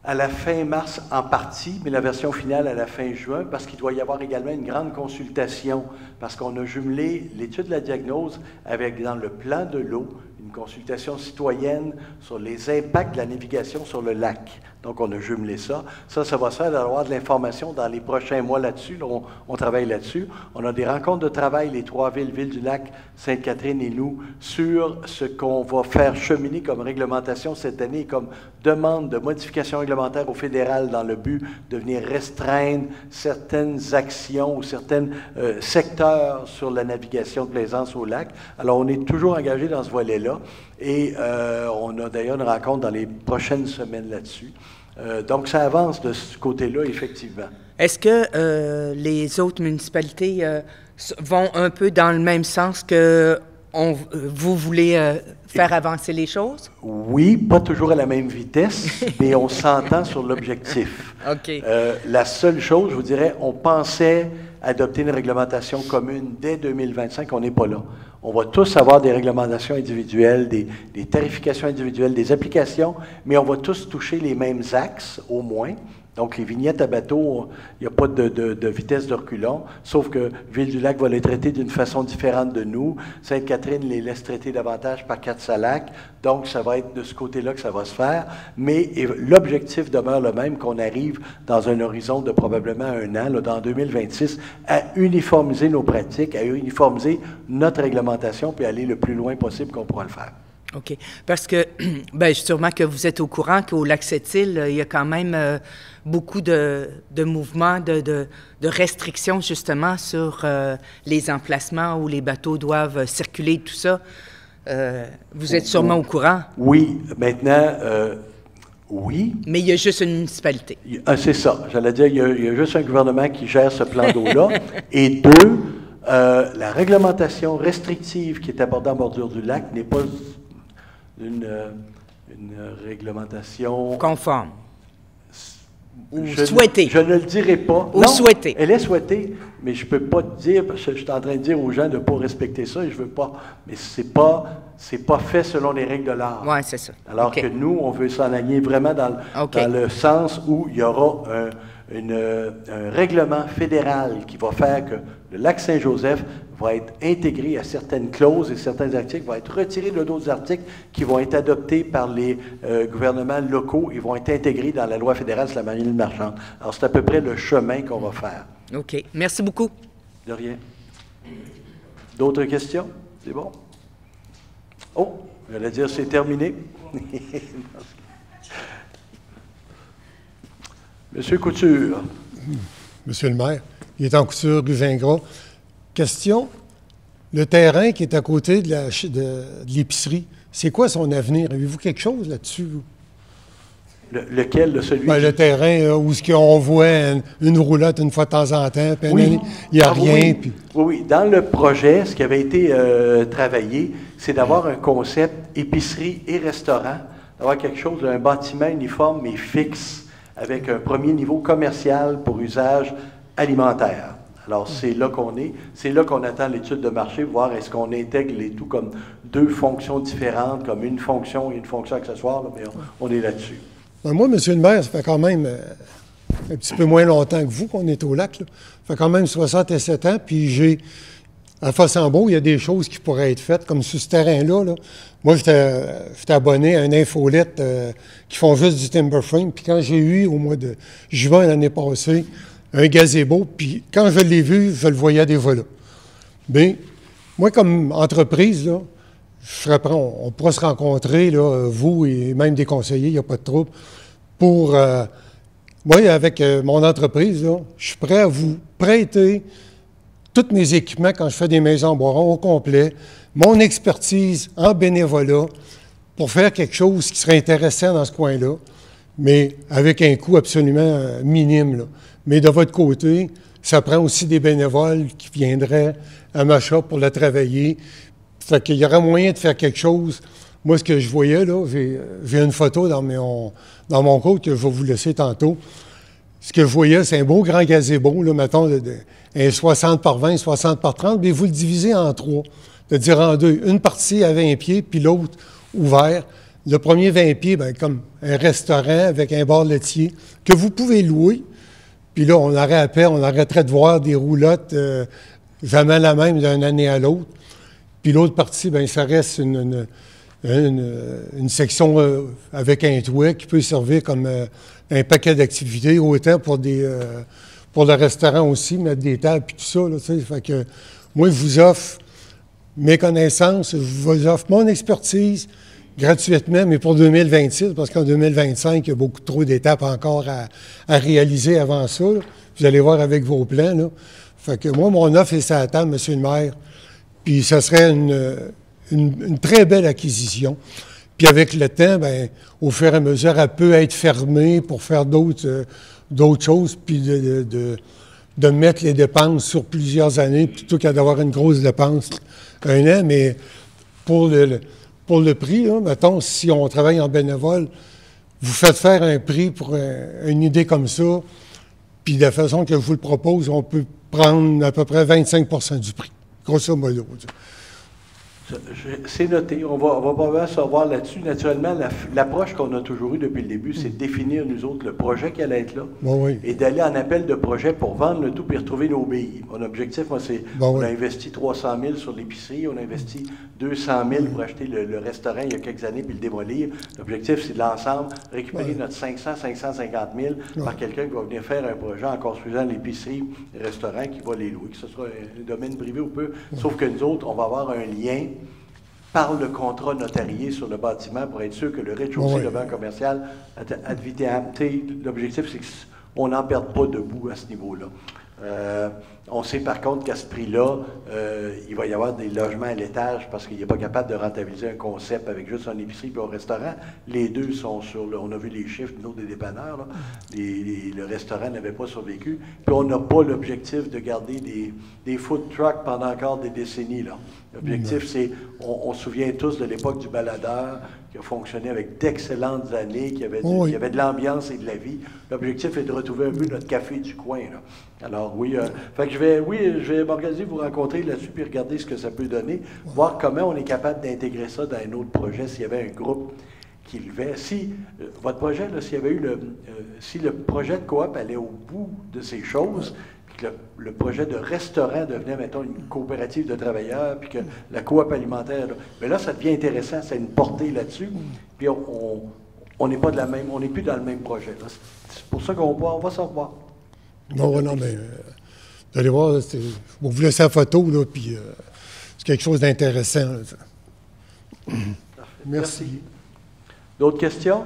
à la fin mars en partie, mais la version finale à la fin juin, parce qu'il doit y avoir également une grande consultation, parce qu'on a jumelé l'étude de la diagnose avec, dans le plan de l'eau, une consultation citoyenne sur les impacts de la navigation sur le lac. Donc, on a jumelé ça. Ça va se faire d'avoir de l'information dans les prochains mois là-dessus. Là, on travaille là-dessus. On a des rencontres de travail, les 3 villes, Ville-du-Lac, Sainte-Catherine et nous, sur ce qu'on va faire cheminer comme réglementation cette année, comme demande de modification réglementaire au fédéral dans le but de venir restreindre certaines actions ou certains secteurs sur la navigation de plaisance au lac. Alors, on est toujours engagé dans ce volet-là et on a d'ailleurs une rencontre dans les prochaines semaines là-dessus. Donc, ça avance de ce côté-là, effectivement. Est-ce que les autres municipalités vont un peu dans le même sens que vous voulez faire avancer les choses? Oui, pas toujours à la même vitesse, mais on s'entend sur l'objectif. OK. La seule chose, je vous dirais, on pensait adopter une réglementation commune dès 2025, on n'est pas là. On va tous avoir des réglementations individuelles, des tarifications individuelles, des applications, mais on va tous toucher les mêmes axes, au moins. Donc, les vignettes à bateau, il n'y a pas de vitesse de reculon, sauf que Ville-du-Lac va les traiter d'une façon différente de nous. Sainte-Catherine les laisse traiter davantage par Quatre-Salac. Donc, ça va être de ce côté-là que ça va se faire. Mais l'objectif demeure le même, qu'on arrive dans un horizon de probablement 1 an, là, dans 2026, à uniformiser nos pratiques, à uniformiser notre réglementation, puis aller le plus loin possible qu'on pourra le faire. OK. Parce que, bien, sûrement que vous êtes au courant qu'au lac Sept-Îles, il y a quand même beaucoup de mouvements, de restrictions, justement, sur les emplacements où les bateaux doivent circuler, tout ça. Vous êtes sûrement au courant? Oui. Maintenant, oui. Mais il y a juste une municipalité. C'est ça. J'allais dire, il y a juste un gouvernement qui gère ce plan d'eau-là. Et 2, la réglementation restrictive qui est abordée en bordure du lac n'est pas une réglementation conforme ou souhaitée. Je ne le dirai pas. Ou non, souhaitée. Elle est souhaitée, mais je ne peux pas te dire, parce que je suis en train de dire aux gens de ne pas respecter ça et je ne veux pas. Mais ce n'est pas fait selon les règles de l'art. Oui, c'est ça. Alors que nous, on veut s'enligner vraiment dans le sens où il y aura un règlement fédéral qui va faire que le lac Saint-Joseph va être intégré à certaines clauses et certains articles, va être retiré de d'autres articles qui vont être adoptés par les gouvernements locaux et vont être intégrés dans la loi fédérale sur la marine marchande. Alors, c'est à peu près le chemin qu'on va faire. OK. Merci beaucoup. De rien. D'autres questions? C'est bon? Oh, j'allais dire c'est terminé. Monsieur Couture. Monsieur le maire, il est en Couture, rue Gingras. Question, le terrain qui est à côté de l'épicerie, c'est quoi son avenir? Avez-vous quelque chose là-dessus? Lequel? Celui le terrain où on voit une roulotte une fois de temps en temps, puis il n'y a rien. Oui. Puis... Oui, dans le projet, ce qui avait été travaillé, c'est d'avoir un concept épicerie et restaurant, d'avoir quelque chose, un bâtiment uniforme mais fixe, avec un premier niveau commercial pour usage alimentaire. Alors, c'est là qu'on est. C'est là qu'on attend l'étude de marché, voir est-ce qu'on intègre les tout comme 2 fonctions différentes, comme une fonction et une fonction accessoire, là, mais on est là-dessus. Moi, monsieur le maire, ça fait quand même un petit peu moins longtemps que vous qu'on est au lac. Là. Ça fait quand même 67 ans, puis j'ai... À Fossambeau, il y a des choses qui pourraient être faites, comme sur ce terrain-là. Là. Moi, j'étais abonné à une infolette qui font juste du timber frame. Puis quand j'ai eu, au mois de juin l'année passée, un gazebo, puis quand je l'ai vu, je le voyais à des volets. Bien, moi, comme entreprise, là, je serais prêt, on pourra se rencontrer, là, vous et même des conseillers, il n'y a pas de trouble, pour... moi, avec mon entreprise, là, je suis prêt à vous prêter tous mes équipements quand je fais des maisons en bois rond au complet, mon expertise en bénévolat pour faire quelque chose qui serait intéressant dans ce coin-là, mais avec un coût absolument minime. Là. Mais de votre côté, ça prend aussi des bénévoles qui viendraient à ma shop pour la travailler. Fait qu'il y aurait moyen de faire quelque chose. Moi, ce que je voyais, là, j'ai une photo dans mon code que je vais vous laisser tantôt. ce que vous voyez, c'est un beau grand gazebo, là, mettons, un 60 par 20, 60 par 30, mais vous le divisez en 3, c'est-à-dire en 2. Une partie à 20 pieds, puis l'autre ouvert. Le premier 20 pieds, bien, comme un restaurant avec un bar laitier que vous pouvez louer. Puis là, on arrêterait de voir des roulottes jamais la même d'une année à l'autre. Puis l'autre partie, bien, ça reste une section avec un toit qui peut servir comme un paquet d'activités, autant pour le restaurant aussi, mettre des tables et tout ça. Là, fait que moi, je vous offre mes connaissances, je vous offre mon expertise gratuitement, mais pour 2026, parce qu'en 2025, il y a beaucoup trop d'étapes encore à réaliser avant ça. Là. Vous allez voir avec vos plans. Là. Fait que moi, mon offre est sur la table, M. le maire. Puis ça serait une très belle acquisition. Puis avec le temps, bien, au fur et à mesure, elle peut être fermée pour faire d'autres choses, puis de mettre les dépenses sur plusieurs années, plutôt qu'à d'avoir une grosse dépense un an. Mais pour le prix, là, mettons, si on travaille en bénévole, vous faites faire un prix pour une idée comme ça, puis de la façon que je vous le propose, on peut prendre à peu près 25 du prix, grosso modo. C'est noté. On va probablement se revoir là-dessus. Naturellement, l'approche qu'on a toujours eue depuis le début, c'est de définir, nous autres, le projet qui allait être là et d'aller en appel de projet pour vendre le tout puis retrouver nos billes. Mon objectif, moi, c'est on a investi 300 000 sur l'épicerie, on a investi 200 000 pour acheter le restaurant il y a quelques années puis le démolir. L'objectif, c'est de l'ensemble, récupérer notre 550 000 par quelqu'un qui va venir faire un projet en construisant l'épicerie, le restaurant qui va les louer, que ce soit un domaine privé ou peu. Sauf que nous autres, on va avoir un lien par le contrat notarié sur le bâtiment pour être sûr que le rez-de-chaussée de banque commerciale ad vitam. L'objectif, c'est qu'on n'en perde pas debout à ce niveau-là. On sait par contre qu'à ce prix-là, il va y avoir des logements à l'étage parce qu'il n'est pas capable de rentabiliser un concept avec juste un épicerie et un restaurant. Les deux sont on a vu les chiffres, nous, des dépanneurs. Là. Le restaurant n'avait pas survécu. Puis on n'a pas l'objectif de garder des food trucks pendant encore des décennies. L'objectif, c'est, on se souvient tous de l'époque du baladeur qui a fonctionné avec d'excellentes années, qui avait de l'ambiance et de la vie. L'objectif est de retrouver un peu notre café du coin. Là. Alors oui, fait que je vais m'organiser, vous rencontrer là-dessus, puis regarder ce que ça peut donner, voir comment on est capable d'intégrer ça dans un autre projet, s'il y avait un groupe qui le fait. Si votre projet, là, s'il y avait eu si le projet de coop allait au bout de ces choses, puis que le projet de restaurant devenait, mettons, une coopérative de travailleurs, puis que la coop alimentaire, mais là, ça devient intéressant, c'est une portée là-dessus, puis on n'est pas de la même, on n'est plus dans le même projet. C'est pour ça qu'on va s'en revoir. Non, mais vous allez voir, on vous laisse la photo, là, puis c'est quelque chose d'intéressant. Merci. D'autres questions?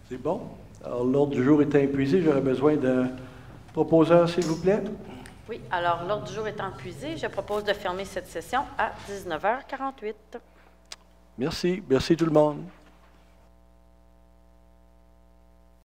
C'est bon? Alors, l'ordre du jour est épuisé. J'aurais besoin d'un proposeur, s'il vous plaît. Oui, alors, l'ordre du jour étant épuisé, je propose de fermer cette session à 19h48. Merci. Merci tout le monde.